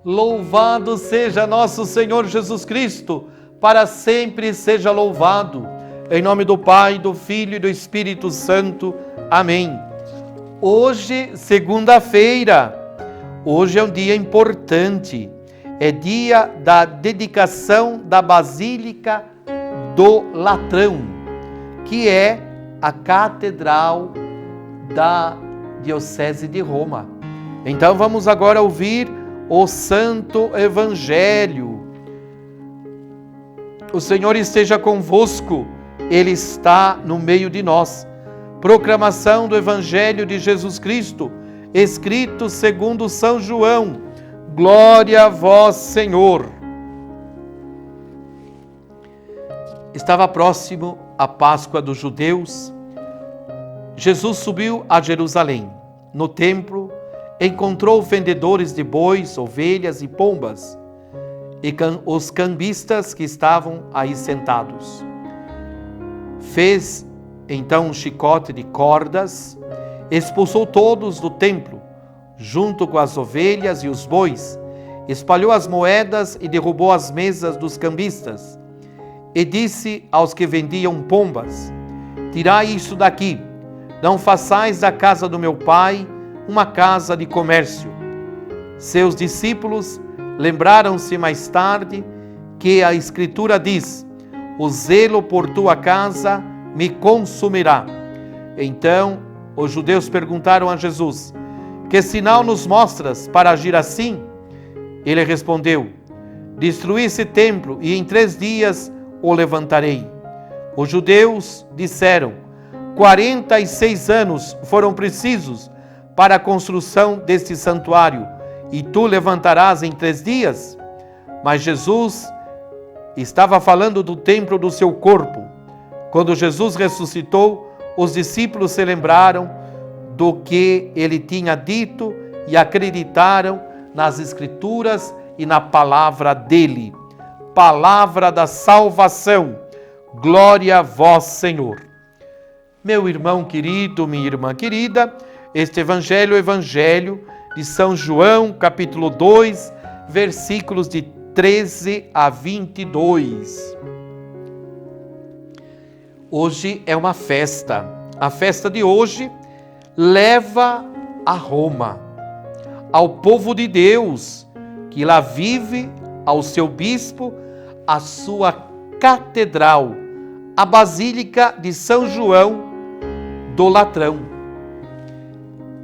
Louvado seja nosso Senhor Jesus Cristo, para sempre seja louvado. Em nome do Pai, do Filho e do Espírito Santo. Amém. Hoje, segunda-feira, hoje é um dia importante. É dia da dedicação da Basílica do Latrão, que é a Catedral da Diocese de Roma. Então vamos agora ouvir o Santo Evangelho. O Senhor esteja convosco, Ele está no meio de nós. Proclamação do Evangelho de Jesus Cristo, escrito segundo São João. Glória a vós, Senhor. Estava próximo a Páscoa dos judeus. Jesus subiu a Jerusalém. No templo, encontrou vendedores de bois, ovelhas e pombas, e os cambistas que estavam aí sentados. Fez então um chicote de cordas, expulsou todos do templo, junto com as ovelhas e os bois, espalhou as moedas e derrubou as mesas dos cambistas, e disse aos que vendiam pombas: tirai isso daqui, não façais da casa do meu pai uma casa de comércio. Seus discípulos lembraram-se mais tarde que a Escritura diz: o zelo por tua casa me consumirá. Então os judeus perguntaram a Jesus: que sinal nos mostras para agir assim? Ele respondeu: destruí esse templo e em 3 dias o levantarei. Os judeus disseram: 46 anos foram precisos para a construção deste santuário, e tu levantarás em 3 dias? Mas Jesus estava falando do templo do seu corpo. Quando Jesus ressuscitou, os discípulos se lembraram do que ele tinha dito e acreditaram nas Escrituras e na palavra dele. Palavra da salvação. Glória a vós, Senhor. Meu irmão querido, minha irmã querida, este evangelho é o evangelho de São João, capítulo 2, versículos de 13 a 22. Hoje é uma festa. A festa de hoje leva a Roma, ao povo de Deus, que lá vive, ao seu bispo, a sua catedral, a Basílica de São João do Latrão.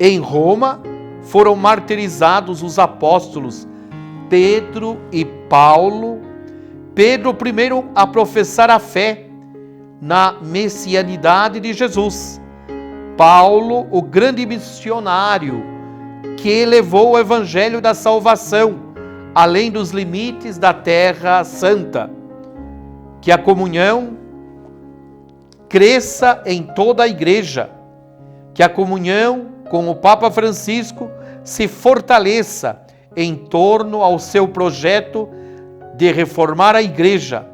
Em Roma foram martirizados os apóstolos Pedro e Paulo. Pedro primeiro a professar a fé na messianidade de Jesus. Paulo, o grande missionário que levou o evangelho da salvação além dos limites da Terra Santa. Que a comunhão cresça em toda a igreja, que a comunhão com o Papa Francisco se fortaleça em torno ao seu projeto de reformar a igreja,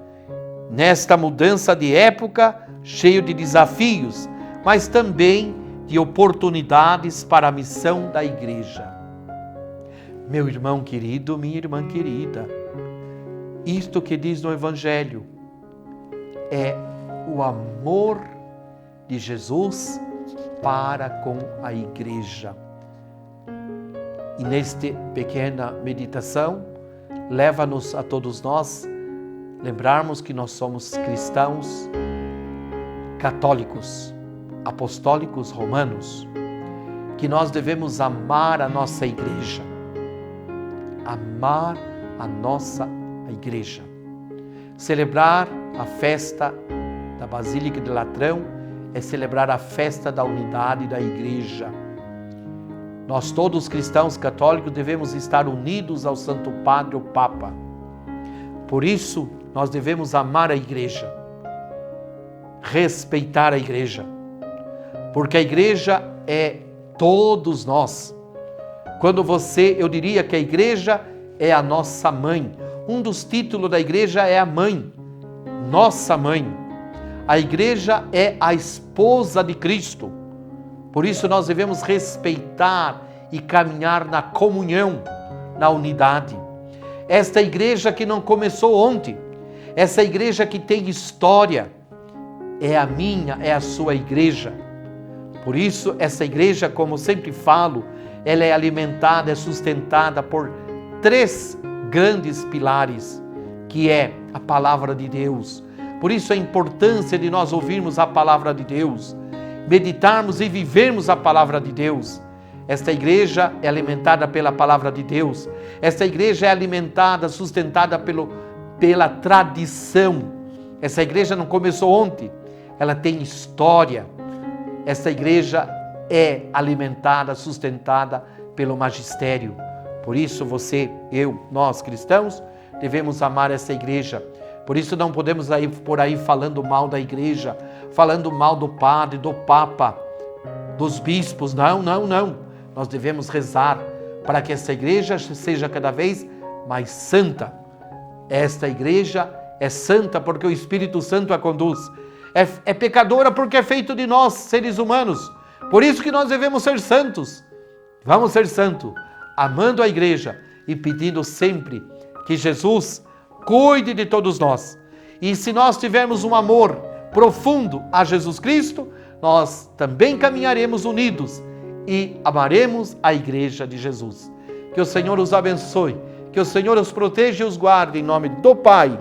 nesta mudança de época, cheio de desafios, mas também de oportunidades para a missão da igreja. Meu irmão querido, minha irmã querida, isto que diz no Evangelho é o amor de Jesus para com a igreja. E nesta pequena meditação, leva-nos a todos nós lembrarmos que nós somos cristãos católicos, apostólicos romanos, que nós devemos amar a nossa igreja. Amar a nossa igreja. Celebrar a festa da Basílica de Latrão é celebrar a festa da unidade da igreja. Nós todos cristãos católicos devemos estar unidos ao Santo Padre, o Papa. Por isso, nós devemos amar a igreja, respeitar a igreja, porque a igreja é todos nós. Eu diria que a igreja é a nossa mãe. Um dos títulos da igreja é a mãe, nossa mãe. A igreja é a esposa de Cristo. Por isso nós devemos respeitar e caminhar na comunhão, na unidade. Esta igreja que não começou ontem, essa igreja que tem história, é a minha, é a sua igreja. Por isso, essa igreja, como sempre falo, ela é alimentada, é sustentada por 3 grandes pilares, que é a palavra de Deus. Por isso a importância de nós ouvirmos a palavra de Deus, meditarmos e vivermos a palavra de Deus. Esta igreja é alimentada pela palavra de Deus. Esta igreja é alimentada, sustentada pela tradição. Essa igreja não começou ontem, ela tem história. Esta igreja é alimentada, sustentada pelo magistério. Por isso você, eu, nós cristãos, devemos amar essa igreja. Por isso não podemos ir por aí falando mal da igreja, falando mal do padre, do papa, dos bispos. Não, não, não. Nós devemos rezar para que essa igreja seja cada vez mais santa. Esta igreja é santa porque o Espírito Santo a conduz. É pecadora porque é feito de nós, seres humanos. Por isso que nós devemos ser santos. Vamos ser santos, amando a igreja e pedindo sempre que Jesus cuide de todos nós. E se nós tivermos um amor profundo a Jesus Cristo, nós também caminharemos unidos e amaremos a igreja de Jesus. Que o Senhor os abençoe, que o Senhor os proteja e os guarde, em nome do Pai,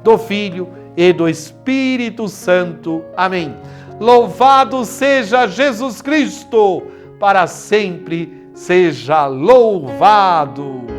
do Filho e do Espírito Santo. Amém. Louvado seja Jesus Cristo, para sempre seja louvado.